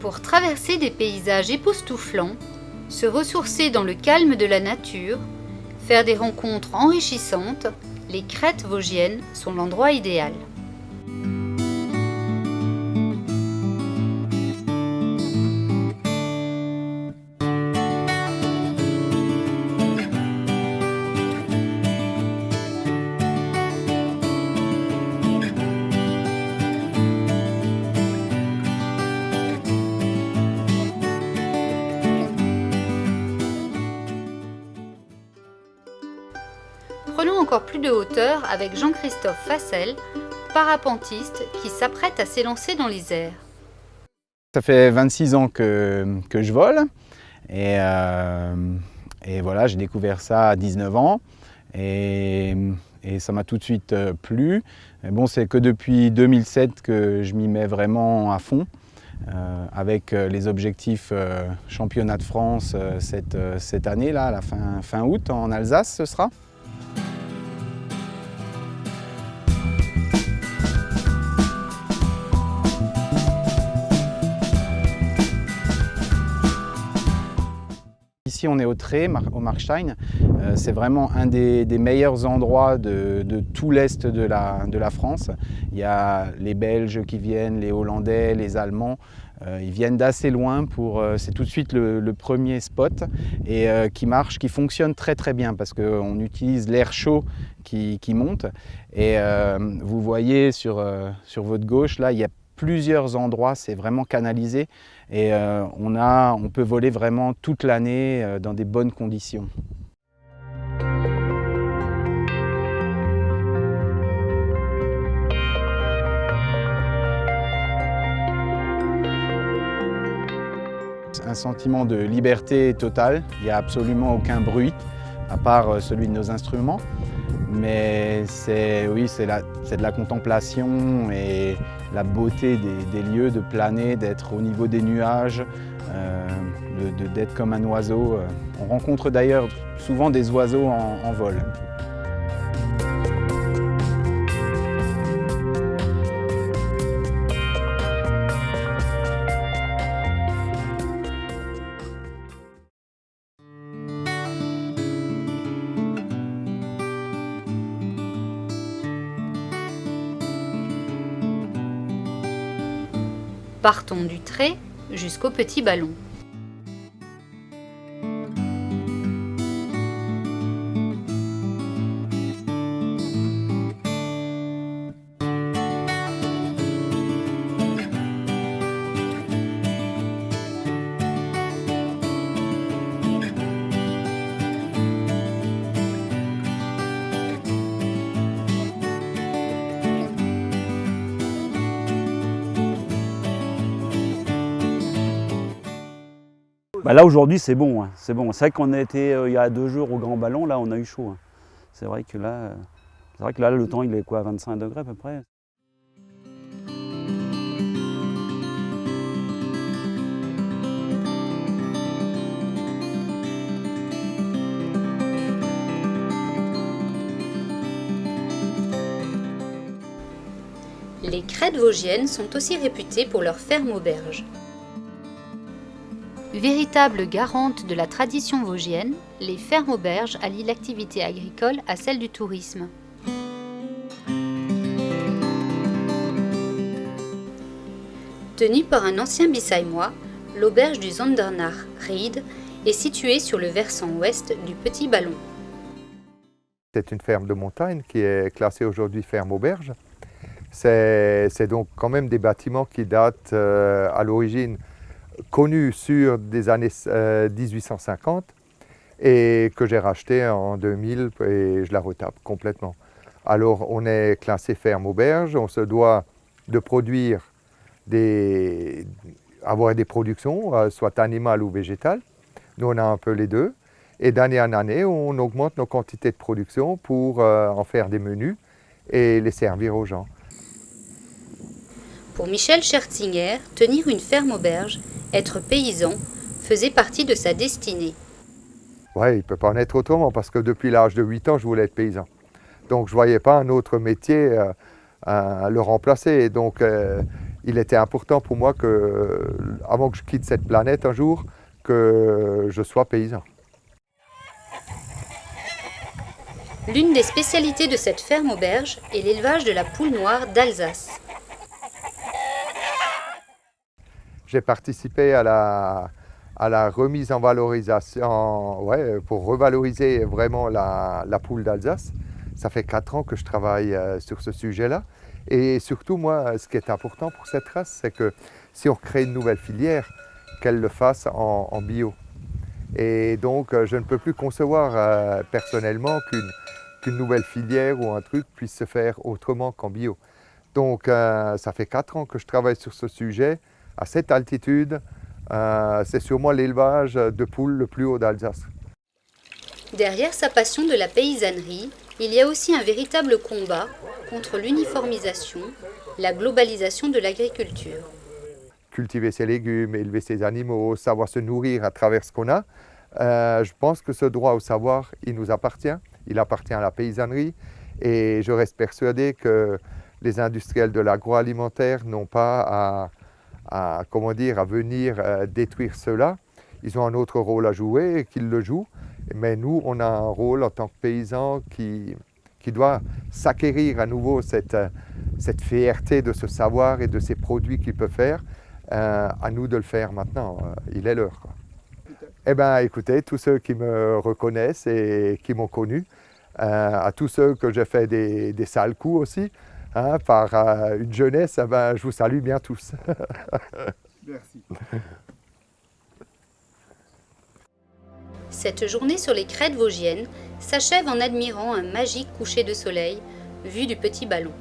Pour traverser des paysages époustouflants, se ressourcer dans le calme de la nature, faire des rencontres enrichissantes, les crêtes vosgiennes sont l'endroit idéal. Prenons encore plus de hauteur avec Jean-Christophe Fassel, parapentiste qui s'apprête à s'élancer dans les airs. Ça fait 26 ans que je vole et voilà, j'ai découvert ça à 19 ans et ça m'a tout de suite plu. Mais bon, c'est que depuis 2007 que je m'y mets vraiment à fond avec les objectifs championnat de France cette année-là, à la fin août en Alsace ce sera. Ici, on est au Tré, au Markstein. C'est vraiment un des meilleurs endroits de tout l'est de la France. Il y a les Belges qui viennent, les Hollandais, les Allemands. Ils viennent d'assez loin c'est tout de suite le premier spot et qui marche, qui fonctionne très très bien parce qu'on utilise l'air chaud qui monte. Et vous voyez sur votre gauche, là, il y a plusieurs endroits, c'est vraiment canalisé et on peut voler vraiment toute l'année dans des bonnes conditions. Un sentiment de liberté totale, il n'y a absolument aucun bruit à part celui de nos instruments. Mais c'est de la contemplation et la beauté des lieux, de planer, d'être au niveau des nuages, d'être comme un oiseau. On rencontre d'ailleurs souvent des oiseaux en vol. Partons du Tré jusqu'au Petit Ballon. Bah là aujourd'hui c'est bon, hein. C'est bon. C'est vrai qu'on a été il y a 2 jours au Grand Ballon, là on a eu chaud. Hein. C'est vrai que là le temps il est quoi, 25 degrés à peu près. Les crêtes vosgiennes sont aussi réputées pour leurs fermes-auberges. Véritables garantes de la tradition vosgienne, les fermes-auberges allient l'activité agricole à celle du tourisme. Tenue par un ancien bissaïmois, l'auberge du Zondernach Ried est située sur le versant ouest du Petit Ballon. C'est une ferme de montagne qui est classée aujourd'hui ferme-auberge. C'est donc quand même des bâtiments qui datent à l'origine connus sur des années 1850 et que j'ai racheté en 2000 et je la retape complètement. Alors on est classé ferme-auberge, on se doit de produire avoir des productions, soit animales ou végétales. Nous on a un peu les deux et d'année en année on augmente nos quantités de production pour en faire des menus et les servir aux gens. Pour Michel Scherzinger, tenir une ferme-auberge, être paysan, faisait partie de sa destinée. Oui, il ne peut pas en être autrement parce que depuis l'âge de 8 ans, je voulais être paysan. Donc je ne voyais pas un autre métier à le remplacer. Donc il était important pour moi que, avant que je quitte cette planète un jour, que je sois paysan. L'une des spécialités de cette ferme auberge est l'élevage de la poule noire d'Alsace. J'ai participé à la remise en valorisation, pour revaloriser vraiment la poule d'Alsace. Ça fait 4 ans que je travaille sur ce sujet-là. Et surtout, moi, ce qui est important pour cette race, c'est que si on crée une nouvelle filière, qu'elle le fasse en bio. Et donc, je ne peux plus concevoir personnellement qu'une nouvelle filière ou un truc puisse se faire autrement qu'en bio. Donc, ça fait 4 ans que je travaille sur ce sujet, à cette altitude. C'est sûrement l'élevage de poules le plus haut d'Alsace. Derrière sa passion de la paysannerie, il y a aussi un véritable combat contre l'uniformisation, la globalisation de l'agriculture. Cultiver ses légumes, élever ses animaux, savoir se nourrir à travers ce qu'on a. Je pense que ce droit au savoir, il nous appartient. Il appartient à la paysannerie. Et je reste persuadé que les industriels de l'agroalimentaire n'ont pas à venir détruire cela. Ils ont un autre rôle à jouer et qu'ils le jouent. Mais nous, on a un rôle en tant que paysans qui doit s'acquérir à nouveau cette fierté de ce savoir et de ces produits qu'il peut faire. À nous de le faire maintenant, il est l'heure. Eh bien, écoutez, tous ceux qui me reconnaissent et qui m'ont connu, à tous ceux que j'ai fait des sales coups aussi, par une jeunesse, je vous salue bien tous. Merci. Cette journée sur les crêtes vosgiennes s'achève en admirant un magique coucher de soleil vu du petit ballon.